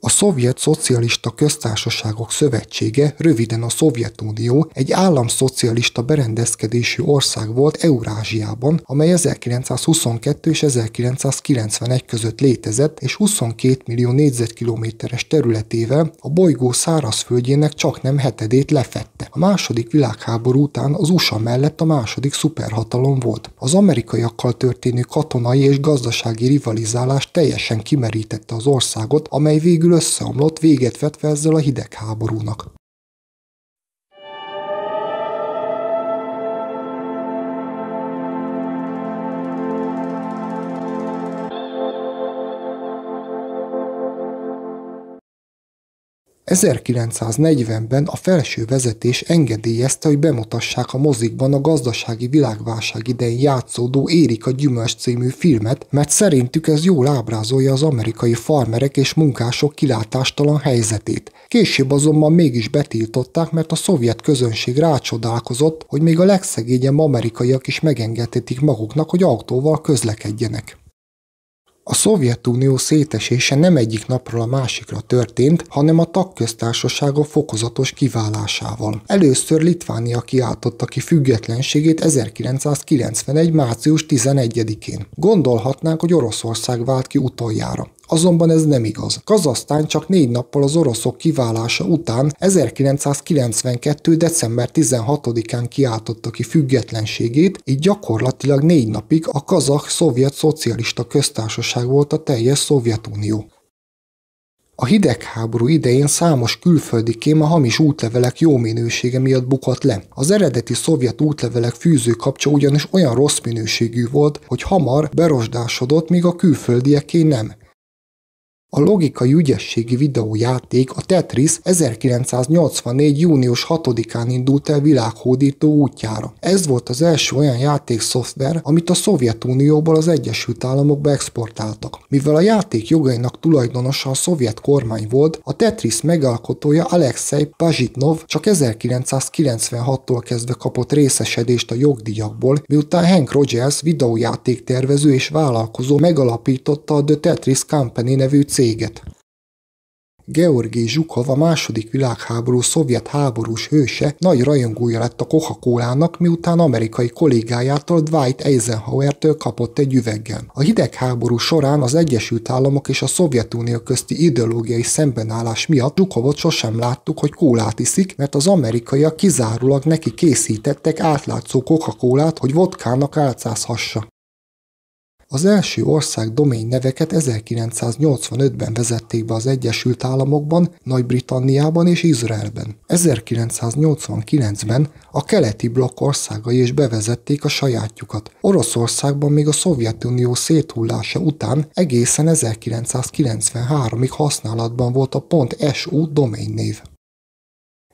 A Szovjet Szocialista Köztársaságok Szövetsége, röviden a Szovjetunió, egy államszocialista berendezkedésű ország volt Eurázsiában, amely 1922 és 1991 között létezett, és 22 millió négyzetkilométeres területével a bolygó szárazföldjének csaknem hetedét lefedte. A második világháború után az USA mellett a második szuperhatalom volt. Az amerikaiakkal történő katonai és gazdasági rivalizálás teljesen kimerítette az országot, amely végül összeomlott, véget vetve ezzel a hidegháborúnak. –1940-ben a felső vezetés engedélyezte, hogy bemutassák a mozikban a gazdasági világválság idején játszódó Érik a gyümölcs című filmet, mert szerintük ez jól ábrázolja az amerikai farmerek és munkások kilátástalan helyzetét. Később azonban mégis betiltották, mert a szovjet közönség rácsodálkozott, hogy még a legszegényebb amerikaiak is megengedhetik maguknak, hogy autóval közlekedjenek. A Szovjetunió szétesése nem egyik napról a másikra történt, hanem a tagköztársaságok fokozatos kiválásával. Először Litvánia kiáltotta ki függetlenségét 1991. március 11-én. Gondolhatnánk, hogy Oroszország vált ki utoljára. Azonban ez nem igaz. Kazahsztán csak 4 nappal az oroszok kiválása után 1992. december 16-án kiáltotta ki függetlenségét, így gyakorlatilag 4 napig a Kazah-Szovjet Szocialista Köztársaság volt a teljes Szovjetunió. A hidegháború idején számos külföldi kém a hamis útlevelek jó minősége miatt bukott le. Az eredeti szovjet útlevelek fűzőkapcsa ugyanis olyan rossz minőségű volt, hogy hamar berosdásodott, míg a külföldieké nem. A logikai ügyességi videójáték, a Tetris 1984. június 6-án indult el világhódító útjára. Ez volt az első olyan játékszoftver, amit a Szovjetunióból az Egyesült Államokba exportáltak. Mivel a játék jogainak tulajdonosa a szovjet kormány volt, a Tetris megalkotója Alexei Pazsitnov csak 1996-tól kezdve kapott részesedést a jogdíjakból, miután Hank Rogers videójátéktervező és vállalkozó megalapította a The Tetris Company nevű céget. Georgij Zsukov, a második világháború szovjet háborús hőse, nagy rajongója lett a Coca-Colának, miután amerikai kollégájától, Dwight Eisenhowertől kapott egy üveggel. A hidegháború során az Egyesült Államok és a Szovjetunió közti ideológiai szembenállás miatt Zsukovot sosem láttuk, hogy kólát iszik, mert az amerikaiak kizárólag neki készítettek átlátszó Coca-Colát, hogy vodkának álcázhassa. Az első ország doményneveket 1985-ben vezették be az Egyesült Államokban, Nagy-Britanniában és Izraelben. 1989-ben a keleti blokk országai is bevezették a sajátjukat. Oroszországban még a Szovjetunió széthullása után egészen 1993-ig használatban volt a .su doménynév.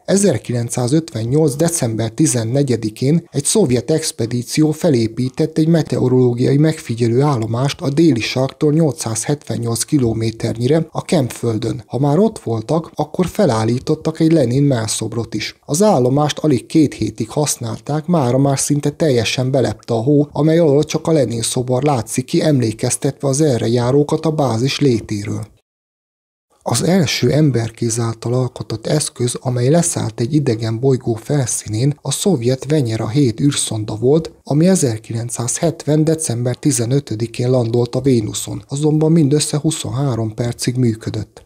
1958. december 14-én egy szovjet expedíció felépített egy meteorológiai megfigyelő állomást a déli sarktól 878 kilométernyire a Kempföldön. Ha már ott voltak, akkor felállítottak egy Lenin mellszobrot is. Az állomást alig 2 hétig használták, mára már szinte teljesen belepte a hó, amely alól csak a Lenin szobor látszik ki, emlékeztetve az erre járókat a bázis létéről. Az első emberkéz által alkotott eszköz, amely leszállt egy idegen bolygó felszínén, a szovjet Venyera 7 űrszonda volt, ami 1970. december 15-én landolt a Vénuszon, azonban mindössze 23 percig működött.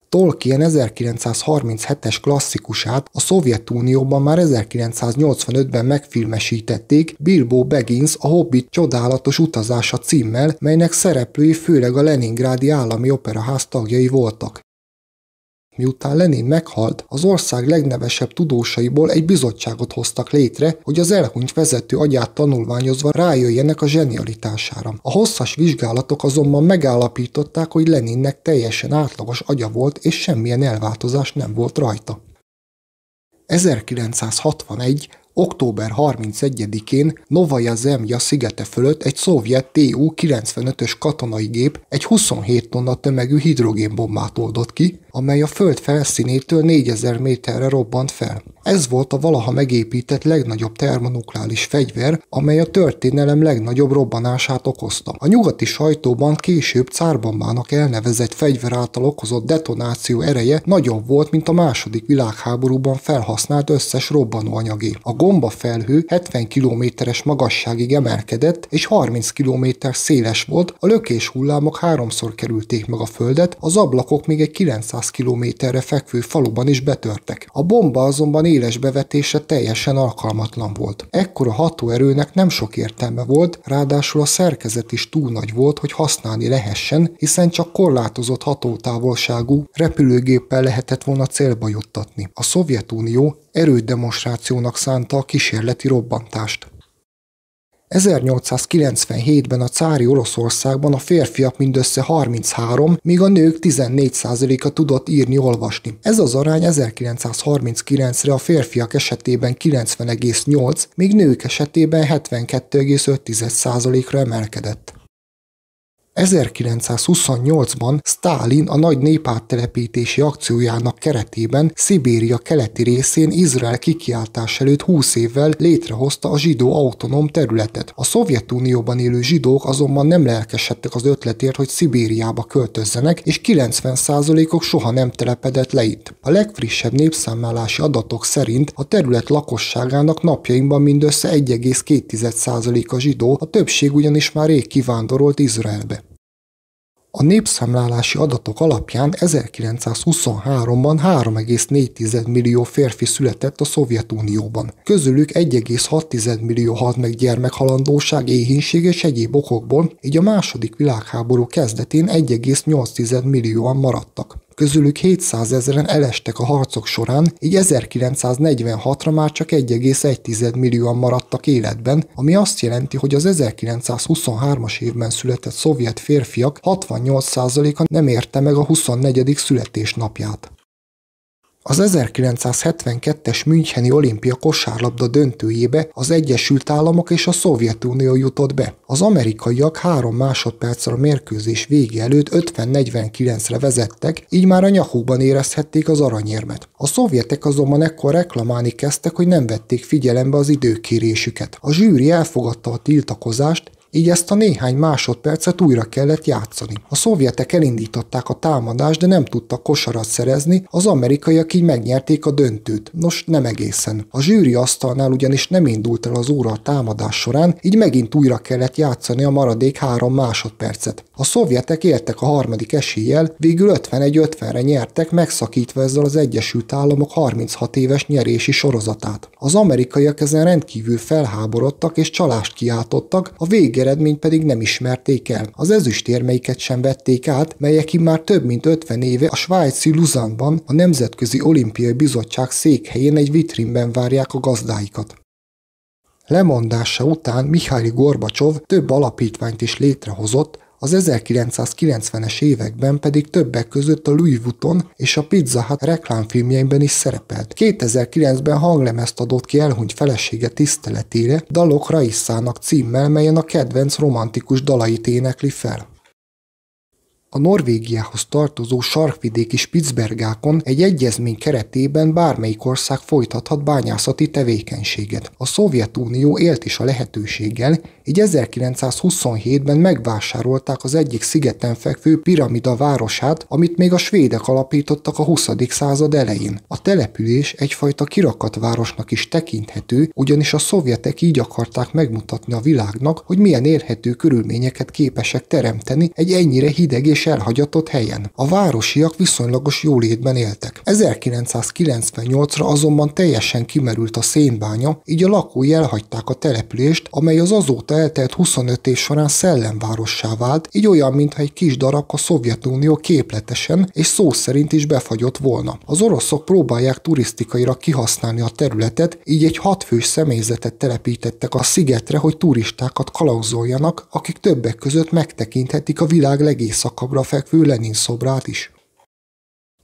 Tolkien 1937-es klasszikusát a Szovjetunióban már 1985-ben megfilmesítették Bilbo Baggins a Hobbit csodálatos utazása címmel, melynek szereplői főleg a Leningrádi Állami Operaház tagjai voltak. Miután Lenin meghalt, az ország legnevesebb tudósaiból egy bizottságot hoztak létre, hogy az elhunyt vezető agyát tanulmányozva rájöjjenek a zsenialitására. A hosszas vizsgálatok azonban megállapították, hogy Leninnek teljesen átlagos agya volt, és semmilyen elváltozás nem volt rajta. 1961. Október 31-én Novaja Zemlja szigete fölött egy szovjet Tu-95-ös katonai gép egy 27 tonna tömegű hidrogénbombát oldott ki, amely a föld felszínétől 4000 méterre robbant fel. Ez volt a valaha megépített legnagyobb termonukleáris fegyver, amely a történelem legnagyobb robbanását okozta. A nyugati sajtóban később cárbombának elnevezett fegyver által okozott detonáció ereje nagyobb volt, mint a második világháborúban felhasznált összes robbanóanyagé. A gombafelhő 70 kilométeres magasságig emelkedett, és 30 kilométer széles volt, a lökés hullámok 3-szor kerülték meg a földet, az ablakok még egy 900 kilométerre fekvő faluban is betörtek. A bomba azonban éles bevetése teljesen alkalmatlan volt. Ekkora hatóerőnek nem sok értelme volt, ráadásul a szerkezet is túl nagy volt, hogy használni lehessen, hiszen csak korlátozott hatótávolságú repülőgéppel lehetett volna célba juttatni. A Szovjetunió erődemonstrációnak szánta a kísérleti robbantást. 1897-ben a cári Oroszországban a férfiak mindössze 33, míg a nők 14%-a tudott írni-olvasni. Ez az arány 1939-re a férfiak esetében 90,8, míg nők esetében 72,5%-ra emelkedett. 1928-ban Sztálin a nagy népáttelepítési akciójának keretében Szibéria keleti részén Izrael kikiáltás előtt 20 évvel létrehozta a zsidó autonóm területet. A Szovjetunióban élő zsidók azonban nem lelkesedtek az ötletért, hogy Szibériába költözzenek, és 90%-ok soha nem telepedett le itt. A legfrissebb népszámlálási adatok szerint a terület lakosságának napjainkban mindössze 1,2% a zsidó, a többség ugyanis már rég kivándorolt Izraelbe. A népszámlálási adatok alapján 1923-ban 3,4 millió férfi született a Szovjetunióban. Közülük 1,6 millió halt meg gyermekhalandóság, éhínség és egyéb okokból, így a második világháború kezdetén 1,8 millióan maradtak. Közülük 700 000-en elestek a harcok során, így 1946-ra már csak 1,1 millióan maradtak életben, ami azt jelenti, hogy az 1923-as évben született szovjet férfiak 68%-a nem érte meg a 24. születésnapját. Az 1972-es Müncheni olimpia kosárlabda döntőjébe az Egyesült Államok és a Szovjetunió jutott be. Az amerikaiak 3 másodperccel a mérkőzés vége előtt 50-49-re vezettek, így már a nyakukban érezhették az aranyérmet. A szovjetek azonban ekkor reklamálni kezdtek, hogy nem vették figyelembe az időkérésüket. A zsűri elfogadta a tiltakozást, így ezt a néhány másodpercet újra kellett játszani. A szovjetek elindították a támadást, de nem tudtak kosarat szerezni, az amerikaiak így megnyerték a döntőt. Nos, nem egészen. A zsűri asztalnál ugyanis nem indult el az óra a támadás során, így megint újra kellett játszani a maradék 3 másodpercet. A szovjetek éltek a harmadik eséllyel, végül 51-50-re nyertek, megszakítva ezzel az Egyesült Államok 36 éves nyerési sorozatát. Az amerikaiak ezen rendkívül felháborodtak és csalást kiáltottak, a végeredményt pedig nem ismerték el. Az ezüstérmeiket sem vették át, melyek immár több mint 50 éve a svájci Lausanne-ban a Nemzetközi Olimpiai Bizottság székhelyén egy vitrínben várják a gazdáikat. Lemondása után Mihail Gorbacsov több alapítványt is létrehozott, az 1990-es években pedig többek között a Louis Vuitton és a Pizza Hut reklámfilmjeiben is szerepelt. 2009-ben hanglemezt adott ki elhunyt felesége tiszteletére, Dalok Raissának címmel, melyen a kedvenc romantikus dalait énekli fel. A Norvégiához tartozó sarkvidéki Spitsbergákon egy egyezmény keretében bármelyik ország folytathat bányászati tevékenységet. A Szovjetunió élt is a lehetőséggel, így 1927-ben megvásárolták az egyik szigeten fekvő Piramida városát, amit még a svédek alapítottak a 20. század elején. A település egyfajta kirakatvárosnak is tekinthető, ugyanis a szovjetek így akarták megmutatni a világnak, hogy milyen élhető körülményeket képesek teremteni egy ennyire hideg és elhagyatott helyen. A városiak viszonylagos jólétben éltek. 1998-ra azonban teljesen kimerült a szénbánya, így a lakói elhagyták a települést, amely az azóta eltelt 25 év során szellemvárossá vált, így olyan, mintha egy kis darab a Szovjetunió képletesen és szó szerint is befagyott volna. Az oroszok próbálják turisztikaira kihasználni a területet, így egy 6 fős személyzetet telepítettek a szigetre, hogy turistákat kalauzoljanak, akik többek között megtekinthetik a világ legészakabbra fekvő Lenin szobrát is.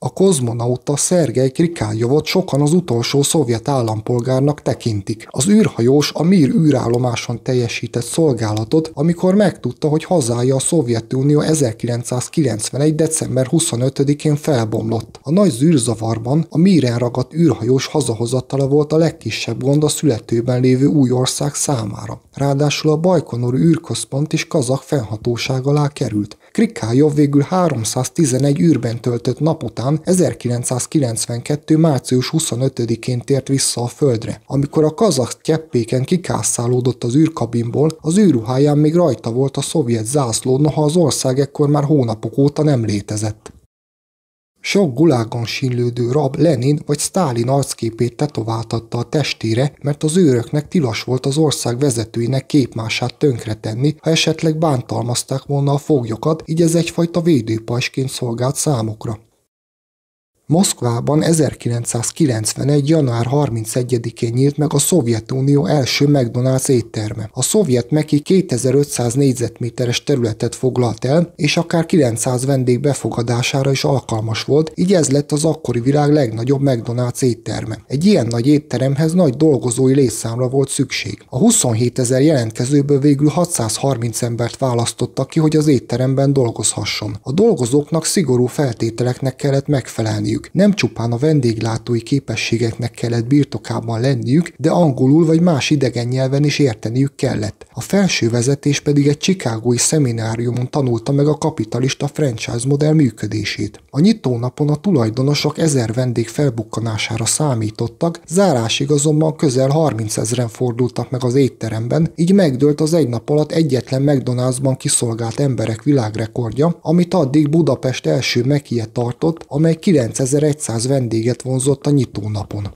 A kozmonauta Szergej Krikáljovot sokan az utolsó szovjet állampolgárnak tekintik. Az űrhajós a Mir űrállomáson teljesített szolgálatot, amikor megtudta, hogy hazája a Szovjetunió 1991. december 25-én felbomlott. A nagy zűrzavarban a Miren ragadt űrhajós hazahozatala volt a legkisebb gond a születőben lévő új ország számára. Ráadásul a Bajkonur űrközpont is kazah fennhatóság alá került. Krikáljov végül 311 űrben töltött nap után 1992. március 25-én tért vissza a Földre. Amikor a kazah cseppéken kikászálódott az űrkabinból, az űrruháján még rajta volt a szovjet zászló, noha az ország ekkor már hónapok óta nem létezett. Sok gulágon sínlődő rab Lenin vagy Sztálin arcképét tetováltatta a testére, mert az őröknek tilos volt az ország vezetőinek képmását tönkretenni, ha esetleg bántalmazták volna a foglyokat, így ez egyfajta védőpajsként szolgált számukra. Moszkvában 1991. január 31-én nyílt meg a Szovjetunió első McDonald's étterme. A szovjet Meki 2500 négyzetméteres területet foglalt el, és akár 900 vendég befogadására is alkalmas volt, így ez lett az akkori világ legnagyobb McDonald's étterme. Egy ilyen nagy étteremhez nagy dolgozói létszámra volt szükség. A 27 000 jelentkezőből végül 630 embert választottak ki, hogy az étteremben dolgozhasson. A dolgozóknak szigorú feltételeknek kellett megfelelniük. Nem csupán a vendéglátói képességeknek kellett birtokában lenniük, de angolul vagy más idegen nyelven is érteniük kellett. A felső vezetés pedig egy chicagói szemináriumon tanulta meg a kapitalista franchise modell működését. A nyitónapon a tulajdonosok 1000 vendég felbukkanására számítottak, zárásig azonban közel 30 000-en fordultak meg az étteremben, így megdőlt az egy nap alatt egyetlen McDonald'sban kiszolgált emberek világrekordja, amit addig Budapest első Mekije tartott, amely 9100 vendéget vonzott a nyitónapon.